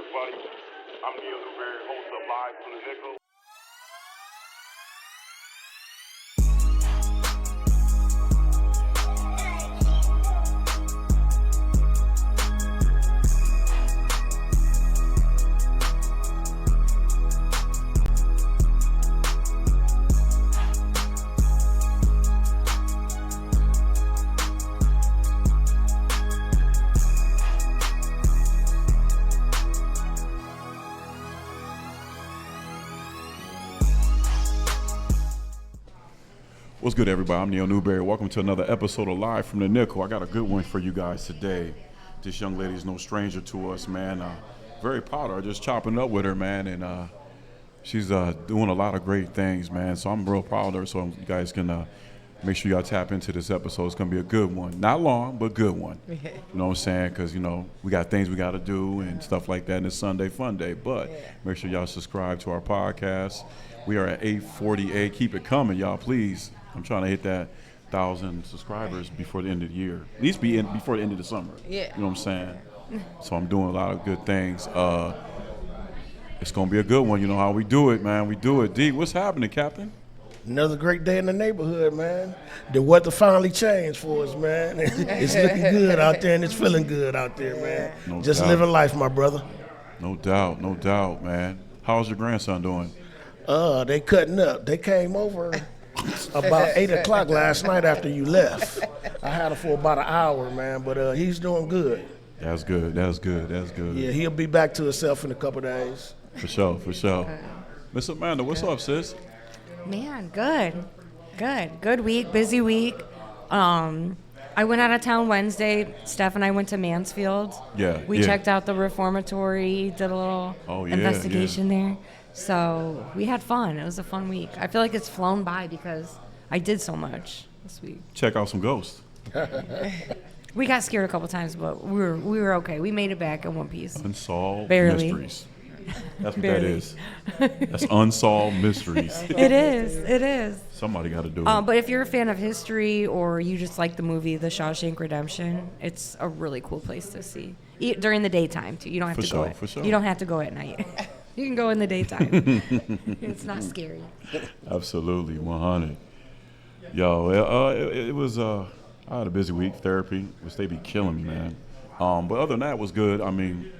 everybody. I'm Neal, Newberry, host of Live from the Nickel. What's good, everybody? I'm Neal Newberry. Welcome to another episode of Live from the Nickel. I got a good one for you guys today. This young lady is no stranger to us, man. Very proud of her. Just chopping up with her, man, and she's doing a lot of great things, man. So I'm real proud of her. So you guys can make sure y'all tap into this episode. It's gonna be a good one. Not long, but good one. You know what I'm saying? Because we got things we got to do and stuff like that. And it's Sunday Fun Day. But make sure y'all subscribe to our podcast. We are at 848. Keep it coming, y'all, please. I'm trying to hit that 1,000 subscribers before the end of the year. At least before the end of the summer. Yeah. You know what I'm saying? So I'm doing a lot of good things. It's going to be a good one. You know how we do it, man. We do it. D, what's happening, Captain? Another great day in the neighborhood, man. The weather finally changed for us, man. It's looking good out there, and it's feeling good out there, man. No Just doubt. living life, my brother. No doubt, man. How's your grandson doing? They cutting up. They came over about 8 o'clock last night after you left. I had him for about an hour, man, but he's doing good. That's good. Yeah, he'll be back to himself in a couple days. For sure. Miss Amanda, what's up, sis? Man, good week, busy week. I went out of town Wednesday. Steph and I went to Mansfield. We checked out the reformatory, did a little investigation there. So we had fun. It was a fun week. I feel like it's flown by because I did so much this week. Check out some ghosts. We got scared a couple times, but we were okay. We made it back in one piece. Unsolved Barely. mysteries. That's what Barely. that is. That's unsolved mysteries. It is. Somebody got to do it. But if you're a fan of history or you just like the movie The Shawshank Redemption, it's a really cool place to see. During the daytime, too. You don't have For to sure, go for sure. You don't have to go at night. You can go in the daytime. It's not scary. Absolutely, 100. Yo, it was. I had a busy week. Therapy, which they be killing me, man. But other than that, it was good. I mean,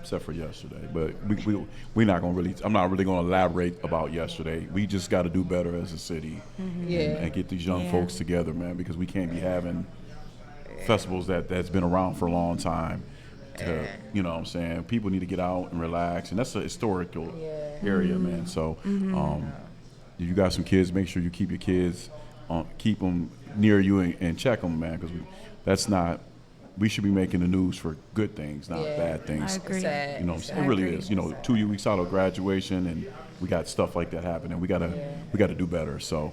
except for yesterday. But we not gonna really. I'm not really gonna elaborate about yesterday. We just got to do better as a city and get these young folks together, man, because we can't be having festivals that's been around for a long time. You know what I'm saying? People need to get out and relax, and that's a historical area, man. So if you got some kids, make sure you keep your kids, keep them near you and check them, man, because we should be making the news for good things, not bad things. I agree. You know what I'm saying? It really is. 2 weeks out of graduation, and we got stuff like that happening. We gotta do better. So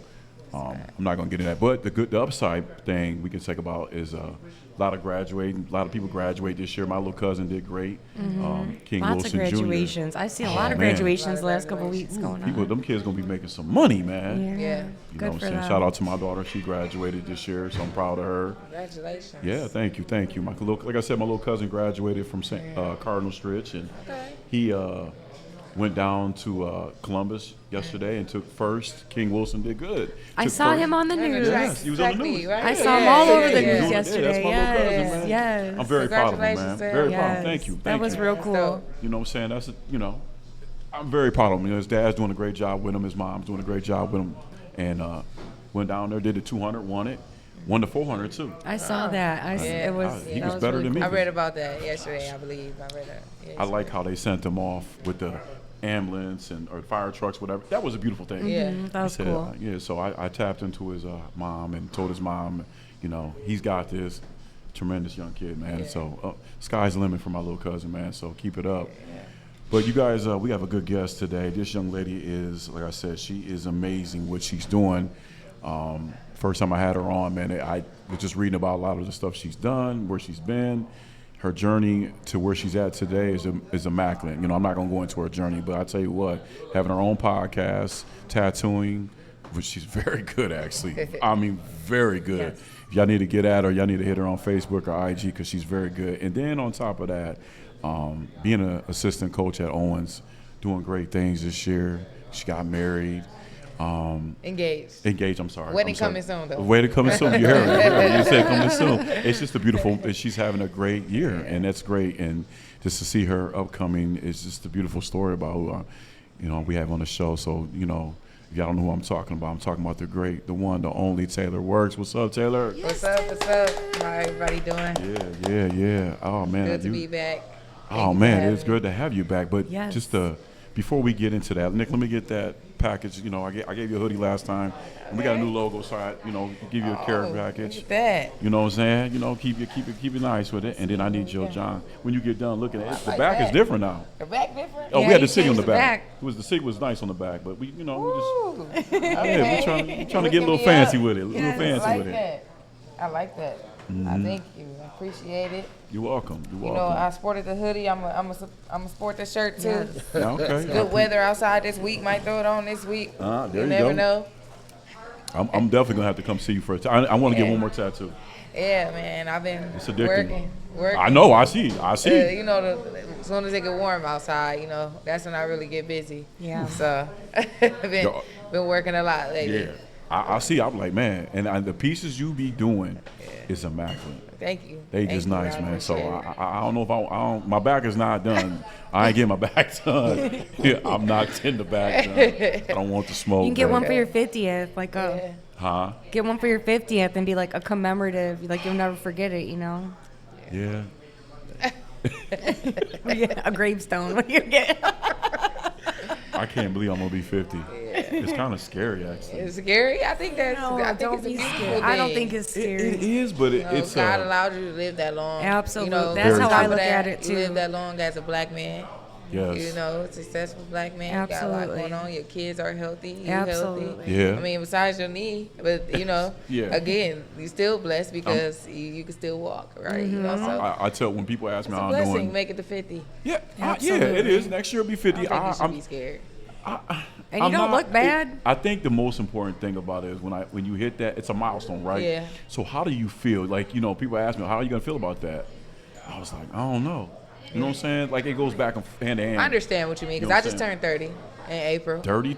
I'm not gonna get into that. But the upside thing we can talk about is a lot of graduating. A lot of people graduate this year. My little cousin did great. King Lots Wilson of Jr. graduations. I see a lot of man. graduations the last couple of weeks going on. Them kids gonna be making some money, man. Yeah. You Good know what I'm for saying? them. Shout out to my daughter. She graduated this year, so I'm proud of her. Congratulations. Yeah, thank you. Like I said, my little cousin graduated from Cardinal Stritch, and he went down to Columbus yesterday and took first. King Wilson did good. I Took saw first. him on the news. Yes, he was on the news. Right? I saw him all over the news Yeah, yesterday. that's my little cousin, man. Yes. I'm very proud of him, man. Congratulations, Very proud of him. Sam. Thank you. That was real cool. dope. You know what I'm saying? I'm very proud of him. His dad's doing a great job with him. His mom's doing a great job with him. And went down there, did the 200, won it. Won the 400, too. I saw that. He was better really than me. I read about that yesterday, I believe. I read that. I like how they sent him off with the ambulance or fire trucks, whatever. That was a beautiful thing. Yeah. That was cool. So I tapped into his mom and told his mom, he's got this. Tremendous young kid, man. So sky's the limit for my little cousin, man. So keep it up. But you guys, we have a good guest today. This young lady is, like I said, she is amazing what she's doing. First time I had her on, man, I was just reading about a lot of the stuff she's done, where she's been. Her journey to where she's at today is immaculate. I'm not going to go into her journey, but I tell you what, having her own podcast, tattooing, which she's very good, actually. I mean, very good. Yes. Y'all need to get at her. Y'all need to hit her on Facebook or IG because she's very good. And then on top of that, being an assistant coach at Owens, doing great things this year. She got married. Engaged, I'm sorry. Wedding coming soon, though. Wedding coming soon. You heard me. You said coming soon. It's just a beautiful, she's having a great year, and that's great. And just to see her upcoming is just a beautiful story about who, we have on the show. So, if y'all don't know who I'm talking about the one, the only Taylor Works. What's up, Taylor? What's up? How everybody doing? Yeah. Oh, man. Good to be back. Oh, man, it's good to have you back. But just before we get into that, Nick, let me get that package. I gave you a hoodie last time, and we got a new logo, so I, give you a care package. Look at that. You know what I'm saying? Keep it nice with it, and then I need your John. When you get done looking at it, the back is different now. The back different? Oh, we had the city on the back. The city was nice on the back, but we just we're trying to get a little fancy with it. I like that. Mm-hmm. I thank you. I appreciate it. You're welcome. I sported the hoodie. I'm a sport the shirt too. Yes. Okay. It's good weather outside this week. Might throw it on this week. There you never know. I'm definitely gonna have to come see you first. I want to get one more tattoo. Yeah, man. I've been working. I know. I see. As soon as it get warm outside, that's when I really get busy. Yeah. So I've been working a lot lately. Yeah. I see. I'm like, man, and the pieces you be doing is immaculate. Thank you. They just nice, man. So I don't know if I don't. My back is not done. I ain't getting my back done. I'm not getting the back done. I don't want the smoke. You can get one for your 50th, like Get one for your 50th and be like a commemorative. Like you'll never forget it, Yeah. A gravestone when you get. I can't believe I'm gonna be 50. It's kind of scary, actually. It's scary. I think that's. No, I think don't it's a be beautiful scared. thing. I don't think it's scary. It is, but it's. God allowed you to live that long. Absolutely. That's how I look at it too. You live that long as a black man. Yes. Successful black man. Absolutely. You got a lot going on. Your kids are healthy. You Absolutely. healthy. Yeah. I mean, besides your knee, but again, you're still blessed because you can still walk, right? Mm-hmm. So I tell when people ask me how I'm doing. Make it to 50. Yeah. It is. Next year will be 50. I think you should be scared. And you don't look bad. I think the most important thing about it is when you hit that, it's a milestone, right? Yeah. So how do you feel? Like, people ask me, how are you going to feel about that? I was like, I don't know. You know what I'm saying? Like, it goes back hand to hand. I understand what you mean, because I just turned 30 in April. 30.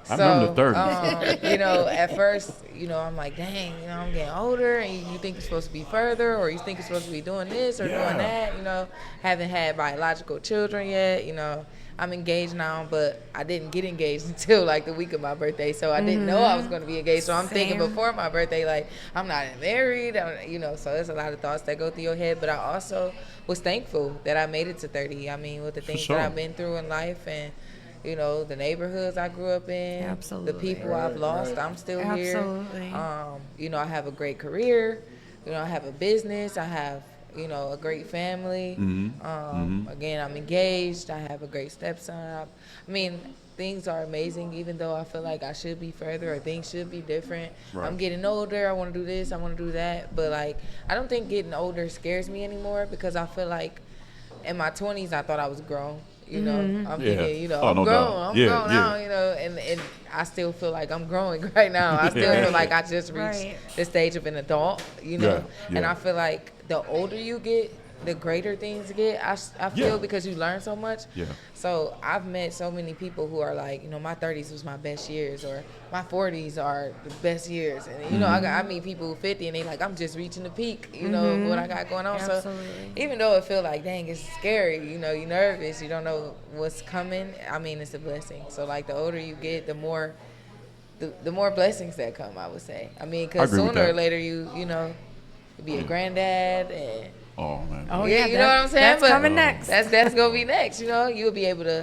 I remember the 30. At first, I'm like, dang, I'm getting older, and you think you're supposed to be further, or you think you're supposed to be doing this or doing that, haven't had biological children yet, I'm engaged now, but I didn't get engaged until like the week of my birthday, so I didn't know I was going to be engaged. So I'm thinking before my birthday, like, I'm not married, so there's a lot of thoughts that go through your head. But I also was thankful that I made it to 30. I mean, with the things that I've been through in life and, the neighborhoods I grew up in, Absolutely. The people I've lost, I'm still here. Absolutely. I have a great career, I have a business, I have a great family. Again, I'm engaged. I have a great stepson. I mean, things are amazing, even though I feel like I should be further or things should be different. Right. I'm getting older. I want to do this. I want to do that. But, like, I don't think getting older scares me anymore because I feel like in my 20s, I thought I was grown. I'm thinking, I'm grown. I'm grown now, and I still feel like I'm growing right now. I still feel like I just reached the stage of an adult, and I feel like the older you get, the greater things get. I feel because you learn so much. Yeah. So I've met so many people who are like, my 30s was my best years, or my 40s are the best years, and I meet people who 50 and they like, I'm just reaching the peak, of what I got going on. Absolutely. So even though it feel like, dang, it's scary, you're nervous, you don't know what's coming. I mean, it's a blessing. So like the older you get, the more blessings that come, I would say. I mean, because sooner or later you be a granddad and. Oh man. Oh yeah, you know what I'm saying? That's coming next. That's gonna be next. You'll be able to,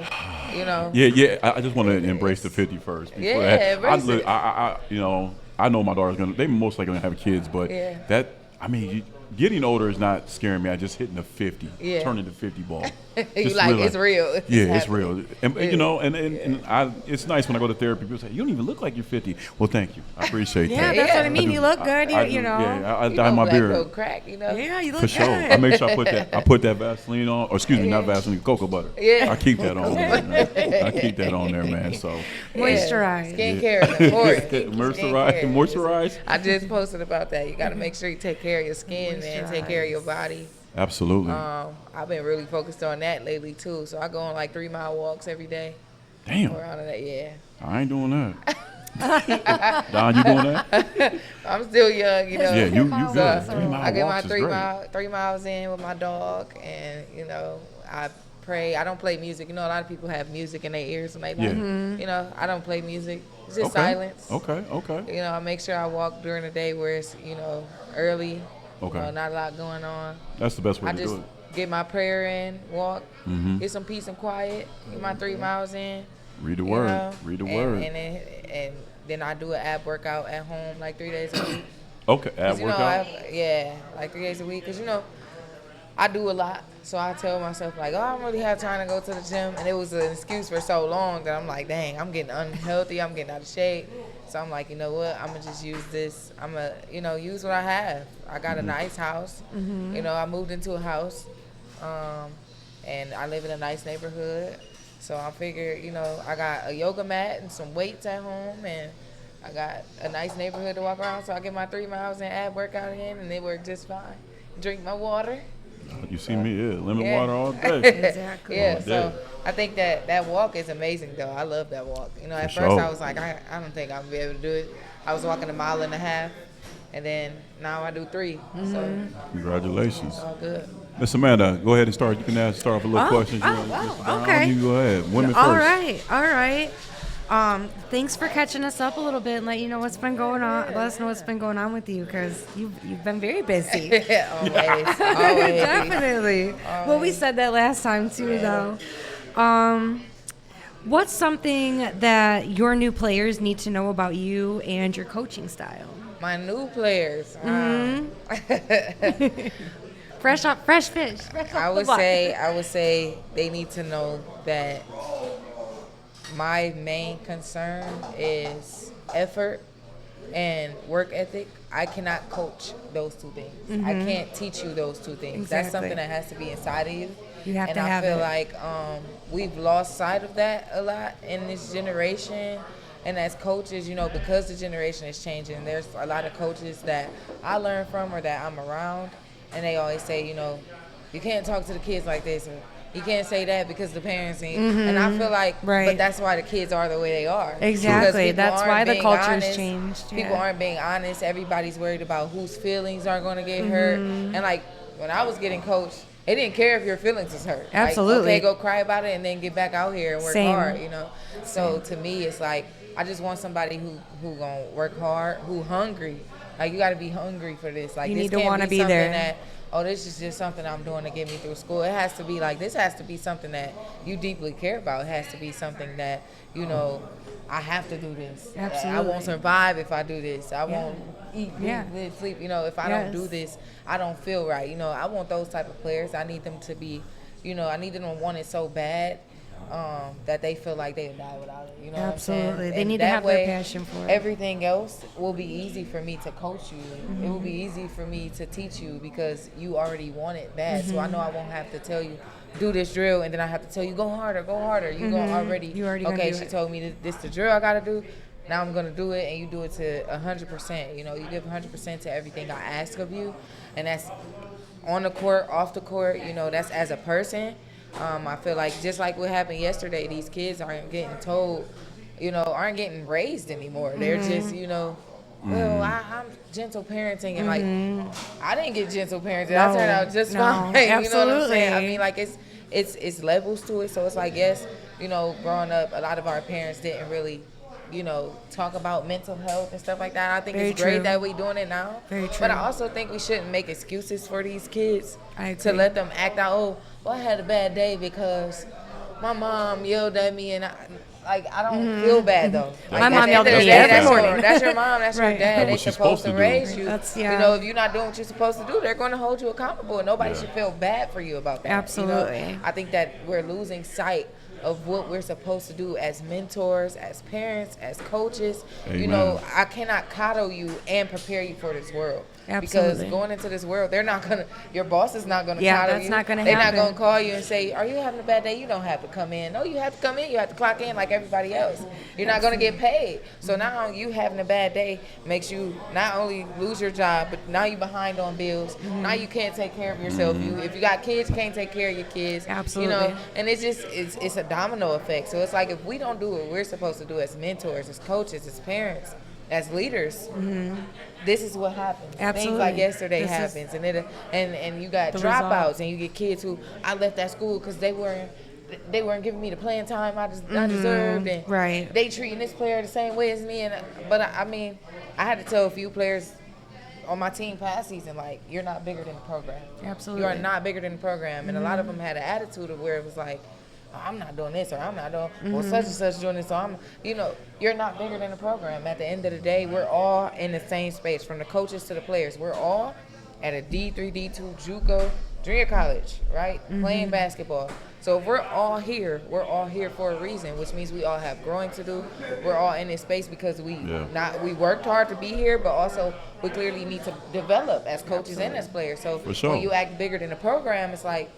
Yeah. I just want to embrace the 50 first. Embrace it. I know my daughter's they most likely gonna have kids, but getting older is not scaring me. I just hitting the 50, turning the 50 ball. You like, it's real. It's real. And you know, and it's nice when I go to therapy. People say, you don't even look like you're 50. Well, thank you. I appreciate that. Yeah, that's what I mean. You look good. You know. Yeah, I dye my beard. Crack, you know. Yeah, you look For good. sure. I make sure I put that Vaseline on, or excuse me, not Vaseline, cocoa butter. Yeah. I keep that on there, man. I keep that on there, man. So moisturize. Skincare is important. Moisturize. I just posted about that. You got to make sure you take care of your skin, man. Take care of your body. Absolutely. I've been really focused on that lately too. So I go on like 3-mile walks every day. Damn. Around that, yeah. I ain't doing that. Don, you doing that? I'm still young, you know. Yeah, you good. So 3-mile I get my walks is 3 miles in with my dog, and you know, I pray. I don't play music. You know, a lot of people have music in their ears when they like. You know, I don't play music. It's just silence. Okay. You know, I make sure I walk during the day where it's, you know, early. Okay. You know, not a lot going on. That's the best way to do it. I just get my prayer in, walk, get some peace and quiet, get my 3 miles in. Read the word. Know, Read the word. And then I do an ab workout at home like 3 days a week. Okay, ab workout? Like 3 days a week. Because, you know, I do a lot. So I tell myself, like, I don't really have time to go to the gym. And it was an excuse for so long that I'm like, dang, I'm getting unhealthy. I'm getting out of shape. So I'm like, you know what? I'm going to just use this. I'm going to, you know, use what I have. I got a nice house. You know, I moved into a house. And I live in a nice neighborhood. So I figured, you know, I got a yoga mat and some weights at home. And I got a nice neighborhood to walk around. So I get my 3 miles and ab workout in. And it worked just fine. Drink my water. You see me, lemon water all day. Exactly. Yeah, so I think that walk is amazing, though. I love that walk. You know, at first I was like, I don't think I'm going to be able to do it. I was walking 1.5 miles, and then now I do 3. So Congratulations. It's all good. Miss Amanda, go ahead and start. You can start off with a little questions. Okay. You go ahead. Women All first. right. Thanks for catching us up a little bit and let you know what's been going on. Let us know what's been going on with you, because you've been very busy. Always. Definitely. Well, we said that last time too, though. What's something that your new players need to know about you and your coaching style? My new players. Fresh fish. I would say they need to know that my main concern is effort and work ethic. I cannot coach those 2 things. I can't teach you those 2 things. Exactly. That's something that has to be inside of you. You have and to I have feel it. like we've lost sight of that a lot in this generation. And as coaches, you know, because the generation is changing, there's a lot of coaches that I learn from or that I'm around, and they always say, you know, you can't talk to the kids like this, or you can't say that because the parents ain't. And I feel like, but that's why the kids are the way they are. Exactly. That's why the culture's changed. Yeah. People aren't being honest. Everybody's worried about whose feelings are going to get hurt. And like when I was getting coached, they didn't care if your feelings was hurt. Absolutely. Like, okay, go cry about it and then get back out here and work hard, you know. So to me, it's like, I just want somebody who gonna work hard, who hungry. Like, you gotta be hungry for this. Like, you this need to can't want to be something there. that, oh, this is just something I'm doing to get me through school. It has to be like, this has to be something that you deeply care about. It has to be something that, you know, I have to do this. Absolutely. I won't survive if I do this. I won't eat, live, sleep. You know, if I don't do this, I don't feel right. You know, I want those type of players. I need them to be, you know, I need them to want it so bad that they feel like they'll die without it. You know Absolutely. what I'm saying? They need to have their passion for it. Everything else will be easy for me to coach you. It will be easy for me to teach you because you already want it bad. So I know I won't have to tell you, do this drill, and then I have to tell you, go harder. You go already. You already okay, do she it. told me this the drill I got to do. Now I'm going to do it, and you do it to 100%. You know, you give 100% to everything I ask of you, and that's on the court, off the court. You know, that's as a person. I feel like just like what happened yesterday, these kids aren't getting told, you know, aren't getting raised anymore. They're just, you know, well, I'm gentle parenting, and like, I didn't get gentle parenting. I turned out just fine. You know what I'm saying? I mean, like, it's levels to it. So it's like, yes, you know, growing up, a lot of our parents didn't really, you know, talk about mental health and stuff like that. I think it's great that we're doing it now. Very true. But I also think we shouldn't make excuses for these kids I to agree. let them act out, oh, well, I had a bad day because my mom yelled at me, and like, I don't feel bad though. Like, My mom yelled at me every every morning. That's your mom. That's your Right. dad. That's They're what she's supposed to do. raise you. That's, You know, if you're not doing what you're supposed to do, they're going to hold you accountable, and nobody should feel bad for you about that. Absolutely. You know? I think that we're losing sight of what we're supposed to do as mentors, as parents, as coaches. Amen. You know, I cannot coddle you and prepare you for this world. Absolutely. Because going into this world, they're not gonna. Your boss is not gonna Yeah, coddle that's you. not gonna They're happen. not gonna call you and say, "Are you having a bad day?" You don't have to come in. No, you have to come in. You have to clock in like everybody else. You're not gonna get paid. So now you having a bad day makes you not only lose your job, but now you behind on bills. Now you can't take care of yourself. If you got kids, you can't take care of your kids. Absolutely. You know, and it's a domino effect. So it's like if we don't do what we're supposed to do as mentors, as coaches, as parents, as leaders, this is what happens. Absolutely. Things like yesterday This is happens, and you got the dropouts, result. and you get kids who I left that school because they weren't giving me the playing time I deserved, and Right. they treating this player the same way as me. But I mean, I had to tell a few players on my team past season, like, you're not bigger than the program. Absolutely. You are not bigger than the program, and a lot of them had an attitude of where it was like, I'm not doing this, or I'm not doing, well, such and such doing this, so you're not bigger than the program. At the end of the day, we're all in the same space, from the coaches to the players. We're all at a D3, D2, JUCO, junior college, right? Playing basketball. So if we're all here for a reason, which means we all have growing to do. We're all in this space because we worked hard to be here, but also we clearly need to develop as coaches and as players. So when you act bigger than the program, it's like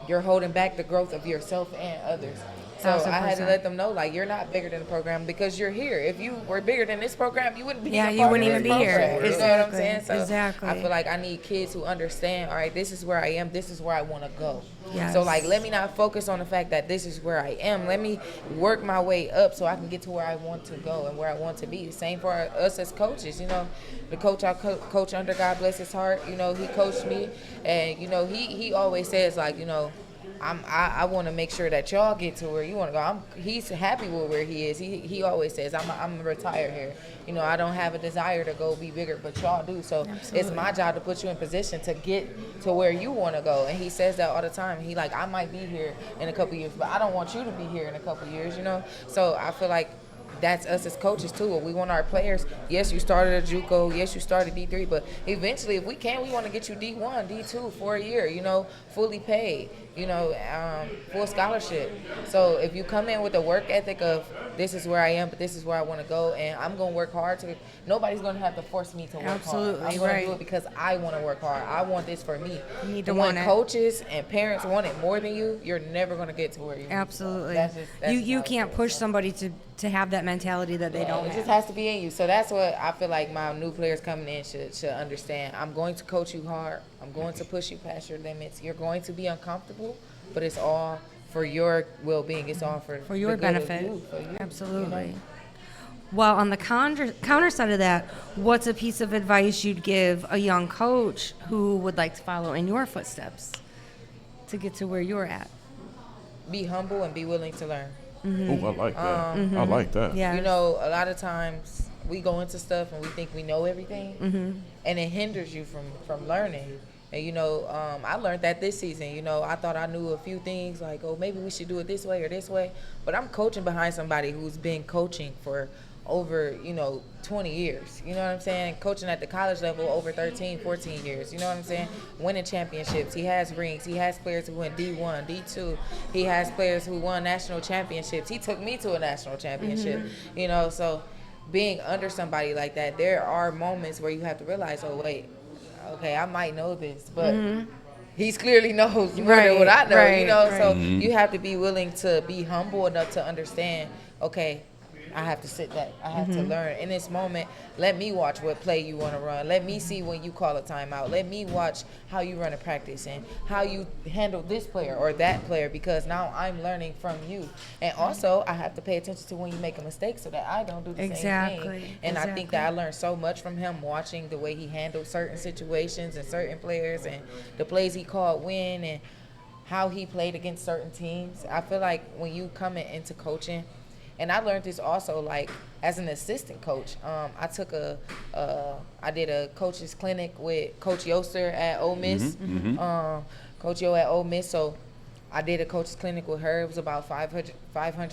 you're holding back the growth of yourself and others. So I had to let them know, like, you're not bigger than the program because you're here. If you were bigger than this program, you wouldn't be Yeah, a you part wouldn't of even this be here. program. You know what I'm saying? So Exactly. I feel like I need kids who understand, all right, this is where I am, this is where I want to go. Yes. So, like, let me not focus on the fact that this is where I am. Let me work my way up so I can get to where I want to go and where I want to be. The same for us as coaches. You know, the coach I coach under, God bless his heart, you know, he coached me. And, you know, he always says, like, you know, I want to make sure that y'all get to where you want to go. He's happy with where he is. He always says, I'm retired here. You know, I don't have a desire to go be bigger, but y'all do. So It's my job to put you in position to get to where you want to go. And he says that all the time. He like, I might be here in a couple years, but I don't want you to be here in a couple years, you know. So I feel like that's us as coaches too. We want our players. Yes, you started a JUCO. Yes, you started D3. But eventually, if we can, we want to get you D1, D2 for a year. You know, fully paid. You know, full scholarship. So if you come in with a work ethic of this is where I am, but this is where I want to go, and I'm gonna work hard to. Nobody's gonna have to force me to work Absolutely, hard. I'm gonna right. do it because I want to work hard. I want this for me. You need to And want when it. coaches and parents want it more than you, you're never gonna get to where you. Absolutely. That's You how it can't is. push somebody to have that mentality that they don't It just have. has to be in you. So that's what I feel like my new players coming in should understand. I'm going to coach you hard. I'm going to push you past your limits. You're going to be uncomfortable, but it's all for your well-being. It's all for your the good of benefit. you, for you, Absolutely. you know? Well, on the counter side of that, what's a piece of advice you'd give a young coach who would like to follow in your footsteps to get to where you're at? Be humble and be willing to learn. Oh, I like that. I like that. Yeah. You know, a lot of times we go into stuff and we think we know everything, and it hinders you from learning. And, you know, I learned that this season. You know, I thought I knew a few things, like, oh, maybe we should do it this way or this way. But I'm coaching behind somebody who's been coaching for over, 20 years. You know what I'm saying? Coaching at the college level over 13, 14 years. You know what I'm saying? Winning championships. He has rings. He has players who went D1, D2. He has players who won national championships. He took me to a national championship. You know, so being under somebody like that, there are moments where you have to realize, oh, wait, okay, I might know this, but he's clearly knows more than what I know, you know? So you have to be willing to be humble enough to understand, okay, I have to sit back. I have to learn. In this moment, let me watch what play you want to run. Let me see when you call a timeout. Let me watch how you run a practice and how you handle this player or that player, because now I'm learning from you. And also, I have to pay attention to when you make a mistake so that I don't do the same thing. And I think that I learned so much from him watching the way he handled certain situations and certain players and the plays he called win and how he played against certain teams. I feel like when you come into coaching, and I learned this also, like, as an assistant coach. I did a coach's clinic with Coach Yoster at Ole Miss, Coach Yo at Ole Miss. So I did a coach's clinic with her. It was about 500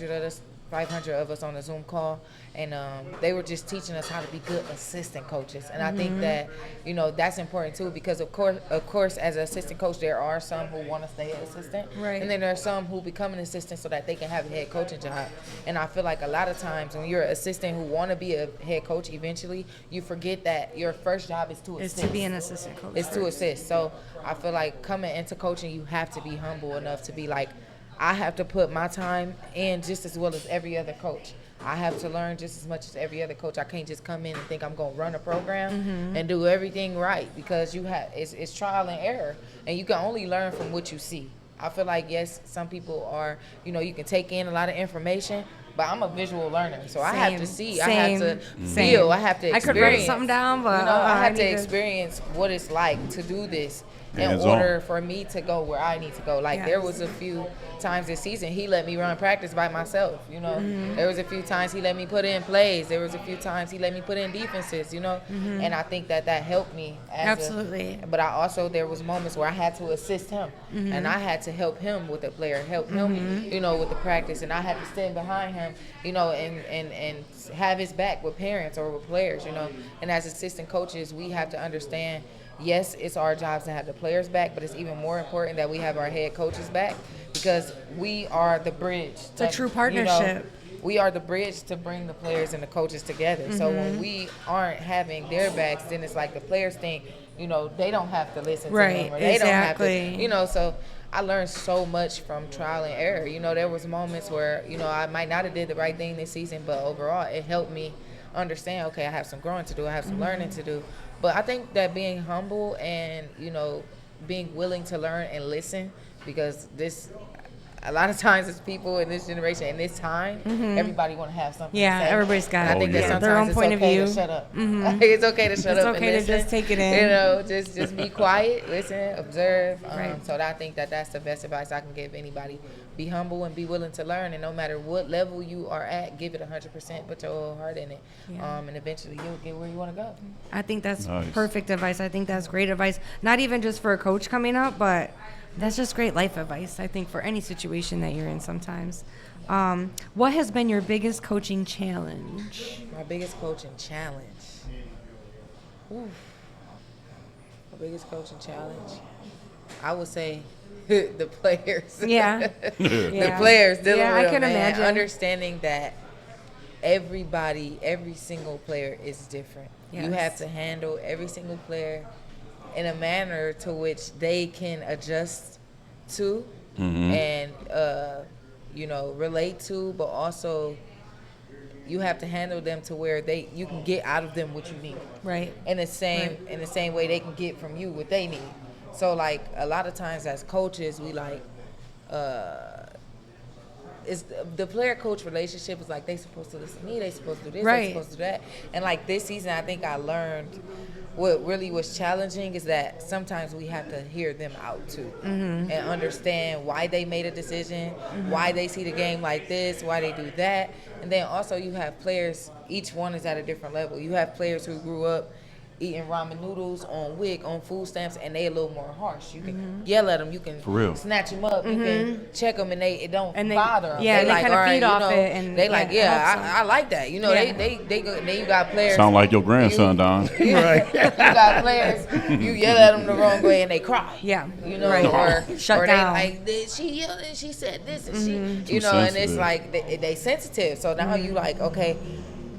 of us 500 of us on a Zoom call, and they were just teaching us how to be good assistant coaches. And I think that, you know, that's important too, because of course, as an assistant coach, there are some who want to stay an assistant, right, and then there are some who become an assistant so that they can have a head coaching job. And I feel like a lot of times when you're an assistant who want to be a head coach eventually, you forget that your first job is to assist. Is to be an assistant coach. It's to assist. So I feel like coming into coaching, you have to be humble enough to be like, I have to put my time in just as well as every other coach. I have to learn just as much as every other coach. I can't just come in and think I'm going to run a program and do everything right, because it's trial and error, and you can only learn from what you see. I feel like, yes, some people are, you know, you can take in a lot of information, but I'm a visual learner, so I have to see, I have to feel, I have to experience. I could write something down, but you know, I have to experience what it's like to do this in order for me to go where I need to go. Like, there was a few times this season he let me run practice by myself, you know. There was a few times he let me put in plays. There was a few times he let me put in defenses, you know. And I think that helped me. But I also, there was moments where I had to assist him, and I had to help him with the player, help him, you know, with the practice, and I had to stand behind him, you know, and have his back with parents or with players, you know. And as assistant coaches, we have to understand, yes, it's our jobs to have the players back, but it's even more important that we have our head coaches back, because we are the bridge. It's a true partnership. You know, we are the bridge to bring the players and the coaches together. So when we aren't having their backs, then it's like the players think, you know, they don't have to listen to them, or they don't have to, you know. So I learned so much from trial and error. You know, there was moments where, you know, I might not have did the right thing this season, but overall it helped me understand, okay, I have some growing to do, I have some learning to do. But I think that being humble and, you know, being willing to learn and listen, because a lot of times it's people in this generation, in this time, everybody want to have something to say. Everybody's got I think that sometimes their own point of view. To shut up. It's okay to shut up and listen. It's okay to just take it in. You know, just be quiet, listen, observe. So I think that's the best advice I can give anybody. Be humble and be willing to learn, and no matter what level you are at, give it 100%, put your whole heart in it, and eventually you'll get where you want to go. I think that's perfect advice. I think that's great advice, not even just for a coach coming up, but that's just great life advice, I think, for any situation that you're in sometimes. What has been your biggest coaching challenge? My biggest coaching challenge? Ooh. My biggest coaching challenge? I would say the players. The players dealing with I them, can man. imagine. Understanding that every single player is different. Yes. You have to handle every single player in a manner to which they can adjust to and you know, relate to, but also you have to handle them to where you can get out of them what you need. Right. In the same way they can get from you what they need. So like a lot of times as coaches, we like it's the player-coach relationship is like they supposed to listen to me, they supposed to do this, they supposed to do that. And like this season, I think I learned what really was challenging is that sometimes we have to hear them out too and understand why they made a decision, why they see the game like this, why they do that. And then also you have players, each one is at a different level. You have players who grew up eating ramen noodles on WIC, on food stamps, and they a little more harsh. You can yell at them, you can snatch them up, you can check them, and it don't bother them. Yeah, they like, kind of feed off know, it, and they like, I like that. You know, they go. Then you got players. Sound like your grandson, Don. Right. You got players. You yell at them the wrong way, and they cry. Yeah. You know, or shut down. They like, she yelled and she said this, and she, you Too know, sensitive. and it's like they sensitive. So now you like, okay,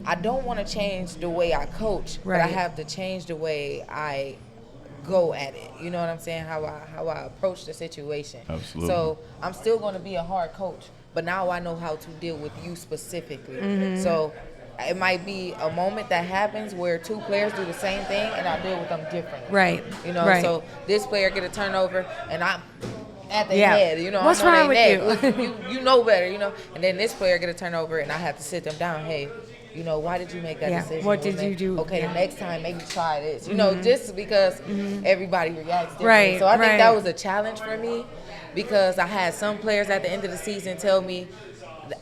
I don't want to change the way I coach, but I have to change the way I go at it. You know what I'm saying? How I approach the situation. Absolutely. So I'm still going to be a hard coach, but now I know how to deal with you specifically. So it might be a moment that happens where two players do the same thing, and I deal with them differently. Right. You know, so this player get a turnover, and I'm at the Yeah. head, you know. What's I know wrong they with neck. you? You know better, you know. And then this player get a turnover, and I have to sit them down. Hey, you know, why did you make that decision? What did you do? Okay, the next time maybe try this. You know, just because everybody reacts differently. So I think that was a challenge for me, because I had some players at the end of the season tell me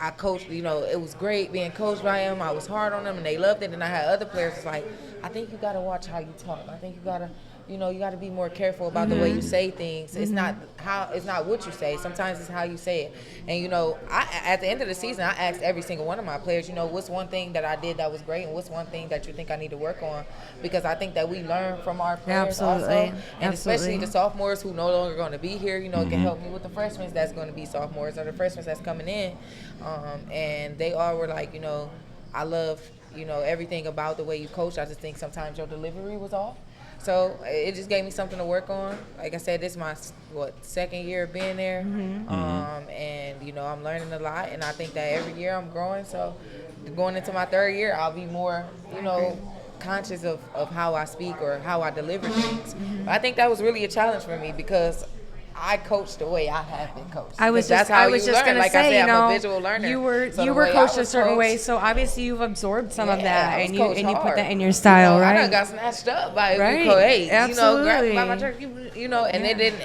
I coached, you know, it was great being coached by them. I was hard on them and they loved it. And I had other players that's like, I think you got to watch how you talk. I think you got to, you know, you got to be more careful about the way you say things. It's not what you say. Sometimes it's how you say it. And, you know, at the end of the season, I asked every single one of my players, you know, what's one thing that I did that was great and what's one thing that you think I need to work on? Because I think that we learn from our players also. And especially the sophomores who no longer going to be here, you know, can help me with the freshmen that's going to be sophomores or the freshmen that's coming in. And they all were like, you know, I love, you know, everything about the way you coach. I just think sometimes your delivery was off. So it just gave me something to work on. Like I said, this is my, second year of being there. And, you know, I'm learning a lot. And I think that every year I'm growing. So going into my third year, I'll be more, you know, conscious of how I speak or how I deliver things. But I think that was really a challenge for me because I coach the way I have been coached. I was just going to say, you know, I'm a visual learner. You were coached a certain way, so obviously you've absorbed some of that, and you put that in your style, right? I done got snatched up by absolutely. You know, grabbed by my jersey, you know, and they didn't.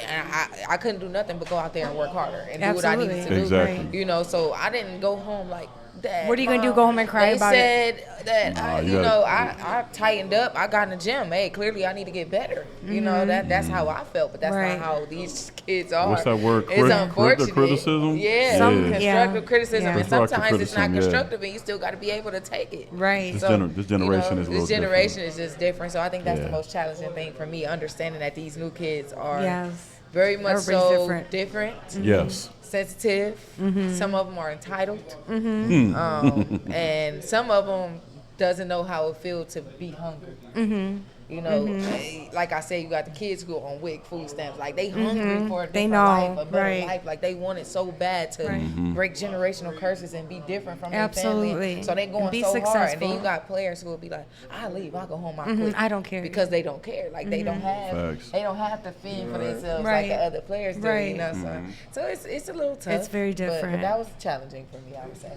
I couldn't do nothing but go out there and work harder and do what I needed to do. You know, so I didn't go home like. Dad, what are you going to do, go home and cry about it? They said that, I tightened up. I got in the gym. Hey, clearly I need to get better. You know, that's how I felt, but that's not how these kids are. What's that word? It's unfortunate. Criticism? Yeah, constructive criticism. And sometimes it's not constructive, and you still got to be able to take it. Right. This generation is a little different. This generation is just different. So I think that's the most challenging thing for me, understanding that these new kids are very much different. Yes. Sensitive. Some of them are entitled. And some of them doesn't know how it feels to be hungry. You know, like I say, you got the kids who are on WIC food stamps. Like, they hungry for a different life, a better life. Like, they want it so bad to break generational curses and be different from their family. So they going so hard. And then you got players who will be like, I'll leave, I'll go home, I'll quit. I don't care. Because they don't care. Like, they don't have to fend for themselves like the other players do, you know. So it's a little tough. It's very different. But that was challenging for me, I would say.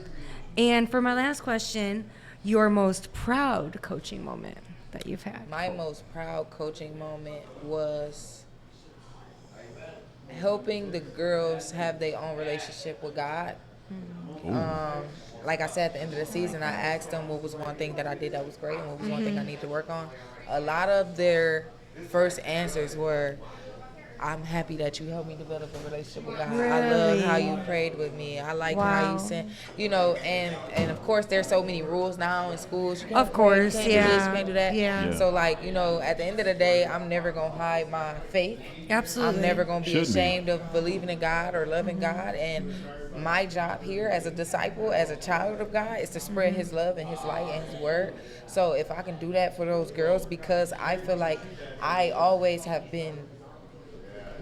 And for my last question, your most proud coaching moment that you've had? My most proud coaching moment was helping the girls have their own relationship with God. Like I said, at the end of the season, I asked them what was one thing that I did that was great and what was one thing I need to work on. A lot of their first answers were, I'm happy that you helped me develop a relationship with God. Really? I love how you prayed with me. I like how you sent, you know, and of course there's so many rules now in schools. You can't pray, you can't do this, you can't do that. So like, you know, at the end of the day, I'm never going to hide my faith. Absolutely. I'm never going to be ashamed of believing in God or loving God. And my job here as a disciple, as a child of God, is to spread His love and His light and His word. So if I can do that for those girls, because I feel like I always have been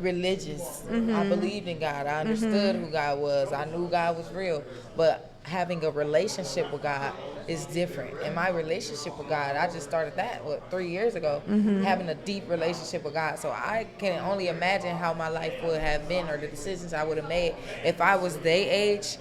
religious. I believed in God. I understood who God was. I knew God was real. But having a relationship with God is different. And my relationship with God, I just started that 3 years ago, having a deep relationship with God. So I can only imagine how my life would have been or the decisions I would have made if I was their age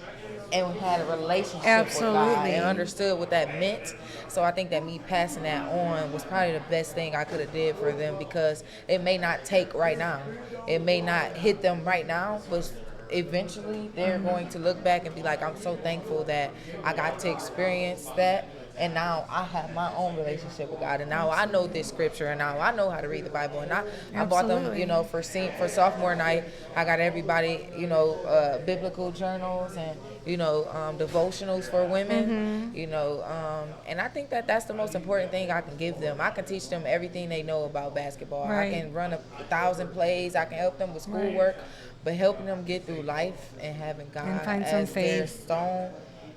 and had a relationship with God and understood what that meant. So I think that me passing that on was probably the best thing I could have did for them, because it may not take right now. It may not hit them right now, but eventually they're going to look back and be like, I'm so thankful that I got to experience that. And now I have my own relationship with God, and now I know this scripture, and now I know how to read the Bible. And I bought them, you know, for sophomore night. I got everybody, you know, biblical journals and, you know, devotionals for women, you know, and I think that that's the most important thing I can give them. I can teach them everything they know about basketball. I can run 1,000 plays. I can help them with schoolwork, but helping them get through life and having God as their stone,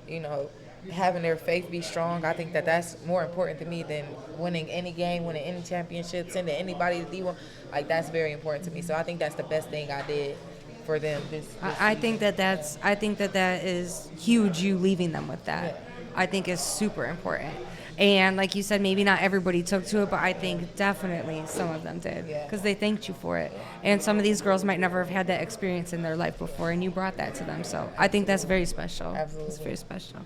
you know, having their faith be strong, I think that that's more important to me than winning any game, winning any championship, sending anybody to D1. Like, that's very important to me. So I think that's the best thing I did for them. I think that is huge, you leaving them with that. Yeah. I think is super important. And like you said, maybe not everybody took to it, but I think definitely some of them did, because they thanked you for it. And some of these girls might never have had that experience in their life before, and you brought that to them. So I think that's very special. Absolutely. It's very special.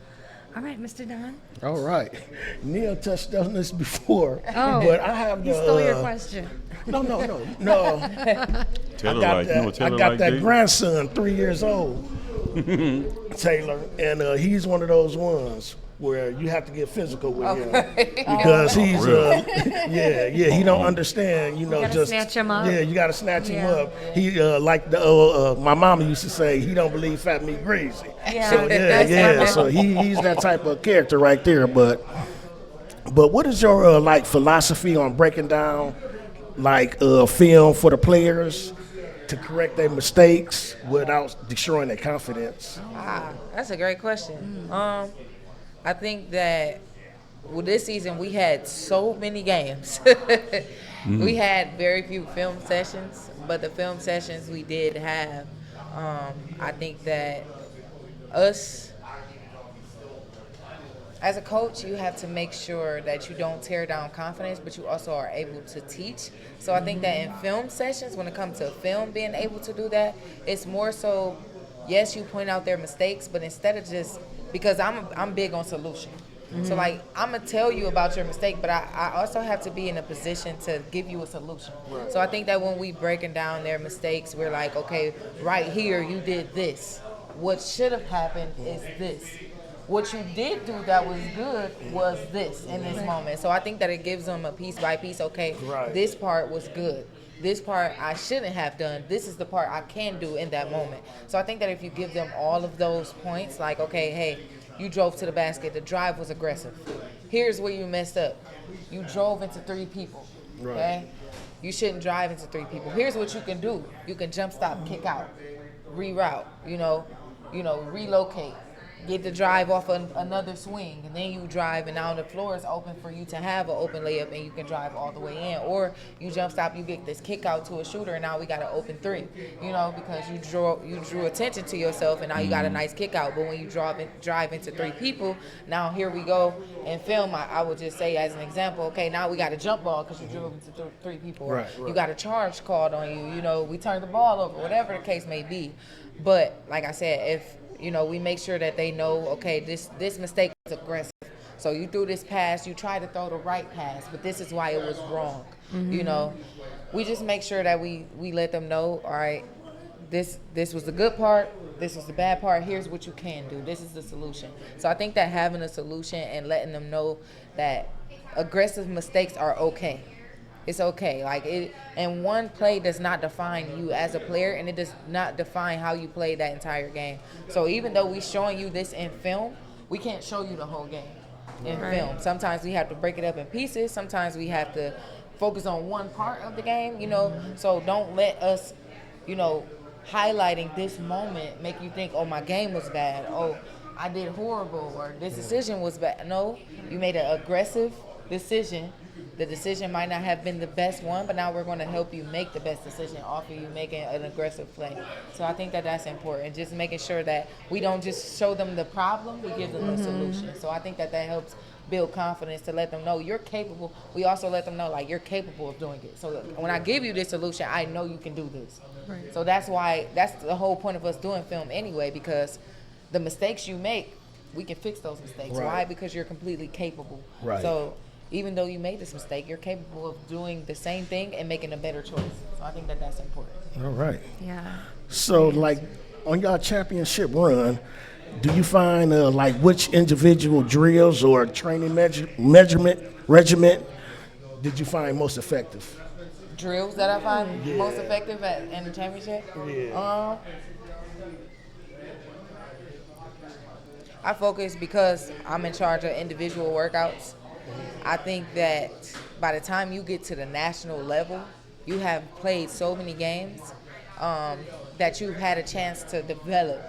All right, Mr. Don. All right. Neal touched on this before, but I have the... You stole your question. No. I got that grandson, 3 years old, Taylor, and he's one of those ones. where you have to get physical with him because he's he don't understand, you know, gotta just snatch him up. Yeah, you got to snatch him up. He like the my mama used to say, he don't believe fat meat greasy. Yeah. So he's that type of character right there. But what is your like philosophy on breaking down like film for the players to correct their mistakes without destroying their confidence? That's a great question. I think that this season we had so many games. We had very few film sessions, but the film sessions we did have, I think that us as a coach, you have to make sure that you don't tear down confidence, but you also are able to teach. So I think that in film sessions, when it comes to film being able to do that, it's more so, yes, you point out their mistakes, but instead of just, because I'm big on solution. So like, I'm gonna tell you about your mistake, but I also have to be in a position to give you a solution. So I think that when we breaking down their mistakes, we're like, okay, right here, you did this. What should have happened is this. What you did do that was good was this in this moment. So I think that it gives them a piece by piece, okay, this part was good. This part I shouldn't have done. This is the part I can do in that moment. So I think that if you give them all of those points, like, okay, hey, you drove to the basket. The drive was aggressive. Here's where you messed up. You drove into 3 people, okay? You shouldn't drive into 3 people. Here's what you can do. You can jump stop, kick out, reroute, relocate. Get the drive off another swing, and then you drive, and now the floor is open for you to have an open layup, and you can drive all the way in. Or you jump stop, you get this kick out to a shooter, and now we got an open 3. Because you drew attention to yourself, and now you got a nice kick out. But when you drive into 3 people, now here we go in film. I would just say as an example, okay, now we got a jump ball because you drove into 3 people. Right. You got a charge called on you. We turned the ball over, whatever the case may be. But like I said, if we make sure that they know, okay, this mistake was aggressive. So you threw this pass, you tried to throw the right pass, but this is why it was wrong. We just make sure that we let them know, all right, this was the good part, this was the bad part, here's what you can do, this is the solution. So I think that having a solution and letting them know that aggressive mistakes are okay. It's okay. And one play does not define you as a player, and it does not define how you play that entire game. So even though we're showing you this in film, we can't show you the whole game in film. Sometimes we have to break it up in pieces. Sometimes we have to focus on one part of the game, So don't let us, highlighting this moment make you think, oh, my game was bad. Oh, I did horrible, or this decision was bad. No, you made an aggressive decision. The decision might not have been the best one, but now we're going to help you make the best decision off of you making an aggressive play. So I think that that's important, just making sure that we don't just show them the problem, we give them the solution. So I think that helps build confidence to let them know you're capable. We also let them know, like, you're capable of doing it. So when I give you this solution, I know you can do this. Right. So that's the whole point of us doing film anyway, because the mistakes you make, we can fix those mistakes. Right. Why? Because you're completely capable. Right. So even though you made this mistake, you're capable of doing the same thing and making a better choice. So I think that that's important. All right. Yeah. So, like, on your championship run, do you find, which individual drills or training regiment did you find most effective? Drills that I find most effective in the championship? Yeah. I focus because I'm in charge of individual workouts. I think that by the time you get to the national level, you have played so many games that you've had a chance to develop.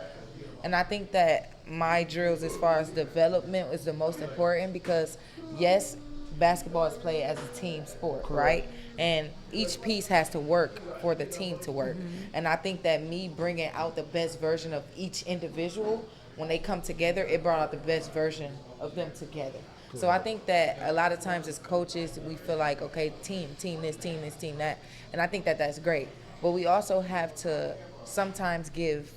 And I think that my drills as far as development is the most important because, yes, basketball is played as a team sport, right? And each piece has to work for the team to work. And I think that me bringing out the best version of each individual, when they come together, it brought out the best version of them together. So I think that a lot of times as coaches, we feel like, okay, team this, team that. And I think that that's great. But we also have to sometimes give,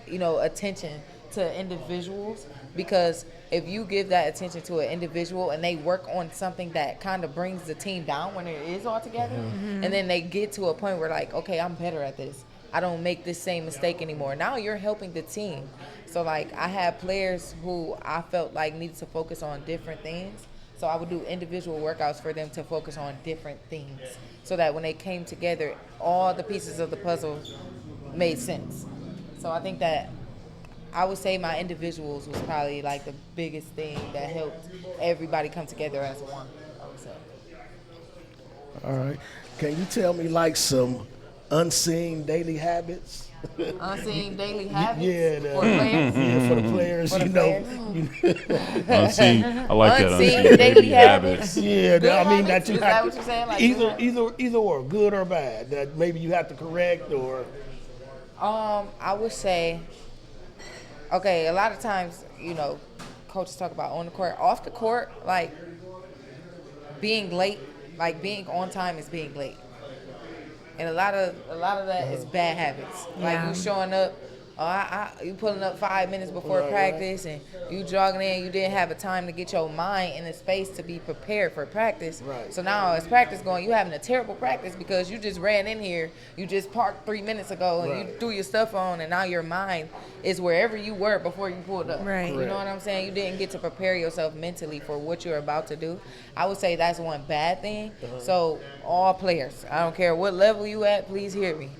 attention to individuals, because if you give that attention to an individual and they work on something that kind of brings the team down when it is all together, and then they get to a point where, like, okay, I'm better at this. I don't make this same mistake anymore. Now you're helping the team. So, like, I had players who I felt like needed to focus on different things. So I would do individual workouts for them to focus on different things so that when they came together, all the pieces of the puzzle made sense. So I think that I would say my individuals was probably like the biggest thing that helped everybody come together as one, I would say. All right. Can you tell me like some unseen daily habits? Unseen daily habits Yeah, for players? Yeah, for the players, For the you know. Unseen. I like that. Unseen Unseen daily habits. Yeah, Good I mean habits? that you Is have that to, what you're saying? Like either or, good or bad. That maybe you have to correct or. I would say, okay, a lot of times, you know, coaches talk about on the court, off the court, like being late, like being on time is being late. And a lot of that is bad habits. Like you showing up, you pulling up 5 minutes before practice, and you jogging in. You didn't have a time to get your mind in a space to be prepared for practice. Right. So now as practice going, you having a terrible practice because you just ran in here. You just parked 3 minutes ago, and you threw your stuff on, and now your mind is wherever you were before you pulled up. Right. You know what I'm saying? You didn't get to prepare yourself mentally for what you're about to do. I would say that's one bad thing. So all players, I don't care what level you at, please hear me.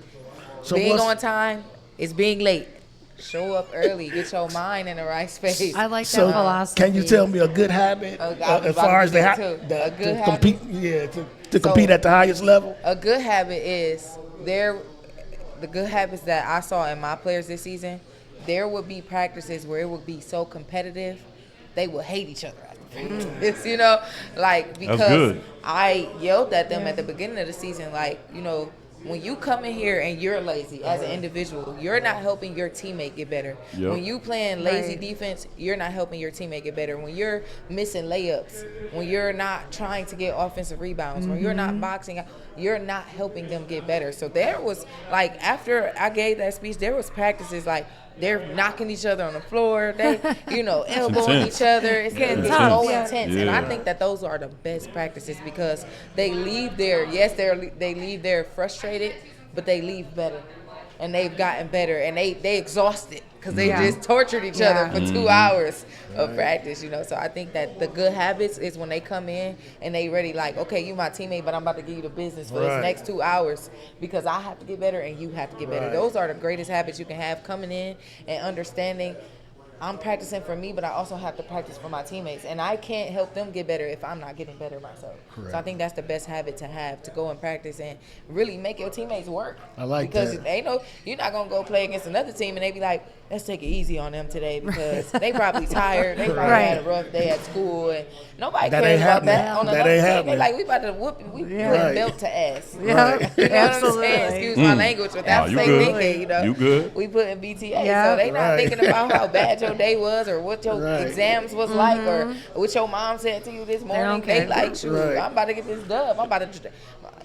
So Being on time is being late. Show up early. Get your mind in the right space. I like that So philosophy. can you tell me a good habit I was as about far to as get the, there, too. A good to habit? compete? Yeah, to compete at the highest level. A good habit is the good habits that I saw in my players this season. There would be practices where it would be so competitive, they would hate each other after practice. You know, like because I yelled at them at the beginning of the season, like, you know, when you come in here and you're lazy as an individual, you're not helping your teammate get better. Yep. When you playing lazy defense, you're not helping your teammate get better. When you're missing layups, when you're not trying to get offensive rebounds, when you're not boxing, you're not helping them get better. So there was, like, after I gave that speech, there was practices like they're knocking each other on the floor. They, you know, elbowing each other. It's getting so intense. And I think that those are the best practices because they leave there, they leave there frustrated, but they leave better. And they've gotten better. And they exhausted because they just tortured each other for 2 hours of practice, you know. So I think that the good habits is when they come in and they ready, like, okay, you my teammate, but I'm about to give you the business for this next 2 hours because I have to get better and you have to get better. Those are the greatest habits you can have, coming in and understanding I'm practicing for me, but I also have to practice for my teammates. And I can't help them get better if I'm not getting better myself. Correct. So I think that's the best habit to have, to go and practice and really make your teammates work. I like because that. They know you're not going to go play against another team and they be like, let's take it easy on them today because they probably tired. They probably had a rough day at school. And nobody cares about that. On that another ain't team, happening. they like, we about to whoop you. We putting belt to ass. Yeah, You know absolutely. what I'm saying? Excuse my language, but that's what they thinking, you know. You good? We putting BTA. Yeah. So they not thinking about how bad your day was or what your exams was like or what your mom said to you this morning. They like, shoot, I'm about to get this dub.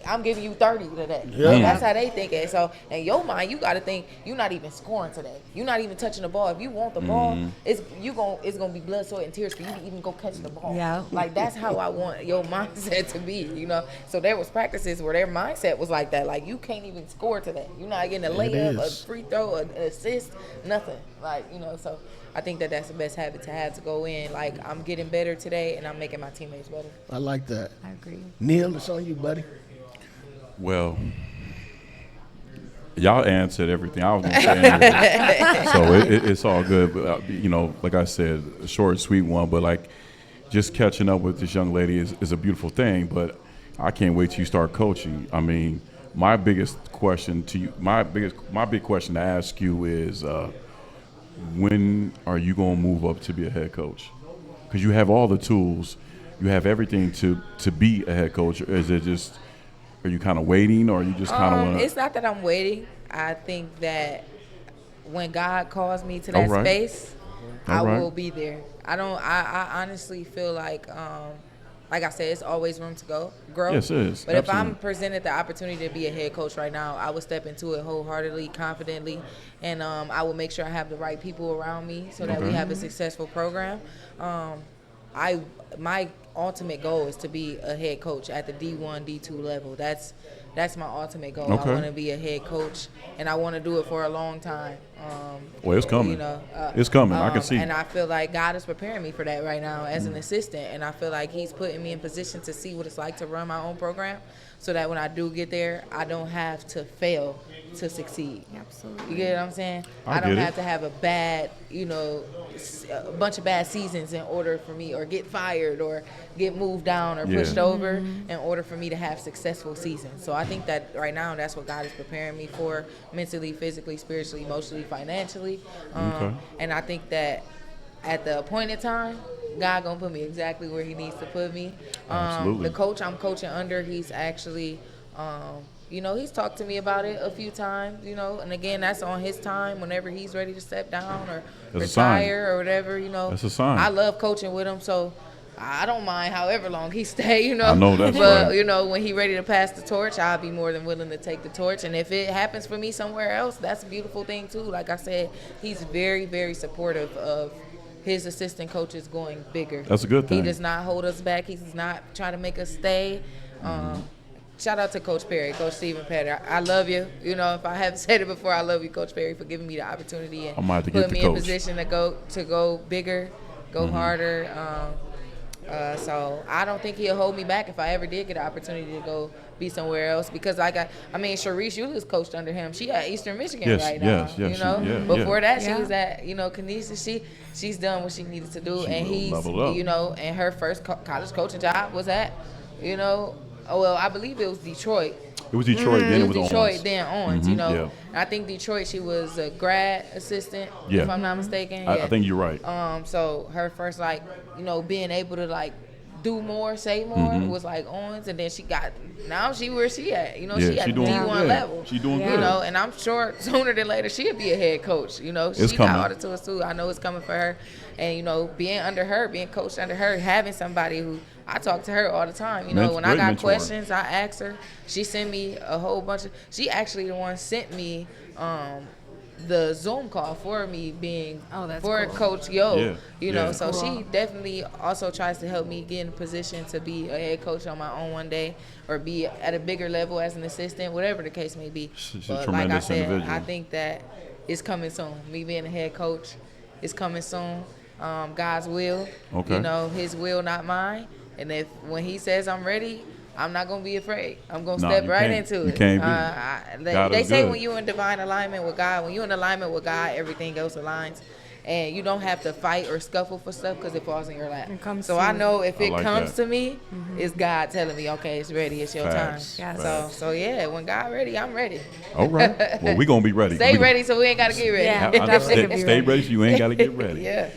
I'm giving you 30 today. Yeah. That's how they think it. So in your mind, you got to think you're not even scoring today. You're not even touching the ball. If you want the ball, it's gonna be blood, sweat, and tears for you to even go catch the ball. Yeah. Like that's how I want your mindset to be. You know. So there was practices where their mindset was like that. Like you can't even score today. You're not getting a layup, a free throw, an assist, nothing. Like you know. So I think that that's the best habit to have, to go in. Like I'm getting better today, and I'm making my teammates better. I like that. I agree. Neal, it's on you, buddy. Well, y'all answered everything I was going to say anyway. So it's all good. But, you know, like I said, a short, sweet one. But, like, just catching up with this young lady is a beautiful thing. But I can't wait till you start coaching. I mean, my biggest question to you, my big question to ask you is when are you going to move up to be a head coach? Because you have all the tools. You have everything to be a head coach. Or is it just – are you kind of waiting, or are you just kind of want to? It's not that I'm waiting. I think that when God calls me to that space, I will be there. I honestly feel like I said, it's always room to grow. Yes, it is. But Absolutely. if I'm presented the opportunity to be a head coach right now, I would step into it wholeheartedly, confidently, and I will make sure I have the right people around me so that we have a successful program. My ultimate goal is to be a head coach at the D1, D2 level. That's that's my ultimate goal. Okay. I want to be a head coach, and I want to do it for a long time. Well, it's coming. You know, it's coming. I can see. And I feel like God is preparing me for that right now as an assistant, and I feel like He's putting me in position to see what it's like to run my own program, so that when I do get there, I don't have to fail to succeed. Absolutely. You get what I'm saying? I don't get it. have to have a bad, a bunch of bad seasons in order for me, or get fired, or get moved down, or pushed over in order for me to have successful seasons. So I think that right now, that's what God is preparing me for, mentally, physically, spiritually, emotionally, financially. Okay. And I think that at the appointed time, God gonna put me exactly where He needs to put me. Absolutely. The coach I'm coaching under, he's actually, he's talked to me about it a few times, and again, that's on his time, whenever he's ready to step down or retire or whatever, That's a sign. I love coaching with him, so I don't mind however long he stay, I know that's but, right. when he ready to pass the torch, I'll be more than willing to take the torch. And if it happens for me somewhere else, that's a beautiful thing too. Like I said, he's very, very supportive of his assistant coaches going bigger. That's a good thing. He does not hold us back. He's not trying to make us stay. Shout out to Coach Perry, Coach Stephen Petty. I love you. If I haven't said it before, I love you, Coach Perry, for giving me the opportunity and putting me in position to go bigger, go harder. So I don't think he'll hold me back if I ever did get an opportunity to go be somewhere else, because Sharice Euless coached under him. She at Eastern Michigan right now. Before that, she was at Canisius. She's done what she needed to do, and he's and her first college coaching job was at I believe it was Detroit. It was Detroit, then it was Detroit, Owens. then Owens, And I think Detroit, she was a grad assistant, if I'm not mistaken. I think you're right. So her first, being able to, do more, say more, was Owens, and then now she where she at, she at D1 level. She doing good. And I'm sure sooner than later she'll be a head coach, She coming. got all the tools too. I know it's coming for her. And, being under her, being coached under her, having somebody who, I talk to her all the time. When I got questions, I ask her. She sent me a whole bunch of. She actually the one sent me the Zoom call for me being for cool. Coach Yo. So Cool. she definitely also tries to help me get in a position to be a head coach on my own one day, or be at a bigger level as an assistant, whatever the case may be. She's but a tremendous like I said, individual. I think that it's coming soon. Me being a head coach is coming soon. God's will. Okay. His will, not mine. And when He says I'm ready, I'm not gonna be afraid. I'm gonna step right into it. You can't be. They say when you're in divine alignment with God, when you're in alignment with God, everything else aligns, and you don't have to fight or scuffle for stuff because it falls in your lap. So I know if it comes to me, it's God telling me, okay, it's ready, it's your time. Yes. So yeah, when God ready, I'm ready. All right. Well, we gonna be ready. Stay ready, so we ain't gotta get ready. Yeah. Stay ready, so you ain't gotta get ready. Yeah.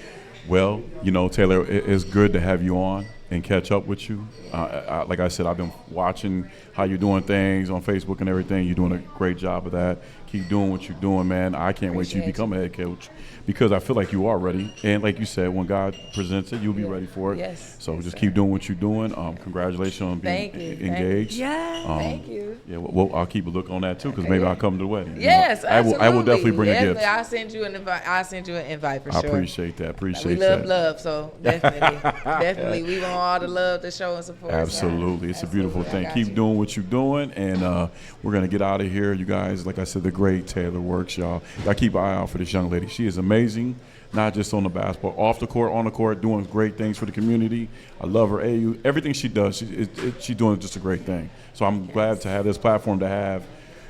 Well, Taylor, it's good to have you on and catch up with you. Like I said, I've been watching how you're doing things on Facebook and everything. You're doing a great job of that. Keep doing what you're doing, man. I can't wait till you become a head coach, because I feel like you are ready. And like you said, when God presents it, you'll be ready for it. Yes. So just keep doing what you're doing. Congratulations on being engaged. Yeah. Thank you. Yeah, well, I'll keep a look on that too, because maybe I'll come to the wedding. Yes, absolutely. I will definitely bring a gift. I'll send you an invite. I'll send you an invite for sure. I appreciate that. We love, so definitely, we want all the love to show and support. Absolutely, it's a beautiful thing. Keep doing what you're doing, and we're gonna get out of here, you guys. Like I said, the great Taylor Works, y'all. Y'all keep an eye out for this young lady. She is amazing. Not just on the basketball, off the court, on the court, doing great things for the community. I love her. Everything she does, she's doing just a great thing. So I'm glad to have this platform to have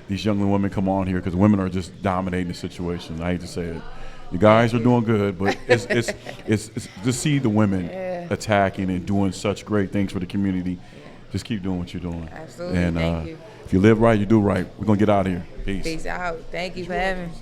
these young women come on here, because women are just dominating the situation. I hate to say it. You guys are doing good, but it's to see the women attacking and doing such great things for the community. Just keep doing what you're doing. Absolutely. And thank you. if you live right, you do right. We're gonna get out of here. Peace. Peace out. Thank you for having me.